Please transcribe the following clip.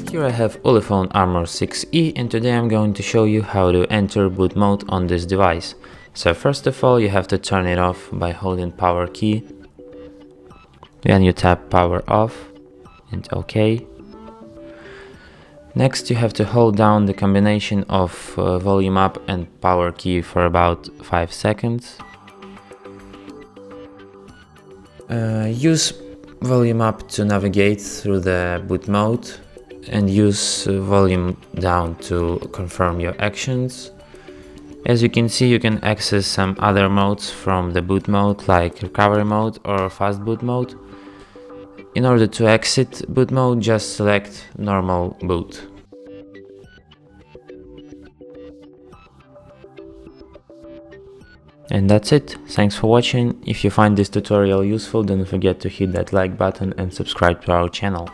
Here I have ULEFONE Armor 6E, and today I'm going to show you how to enter boot mode on this device. So first of all, you have to turn it off by holding power key. Then you tap power off and OK. Next you have to hold down the combination of volume up and power key for about 5 seconds. Use volume up to navigate through the boot mode, and use volume down to confirm your actions. As you can see, you can access some other modes from the boot mode, like recovery mode or fast boot mode. In order to exit boot mode, just select normal boot. And that's it. Thanks for watching. If you find this tutorial useful, don't forget to hit that like button and subscribe to our channel.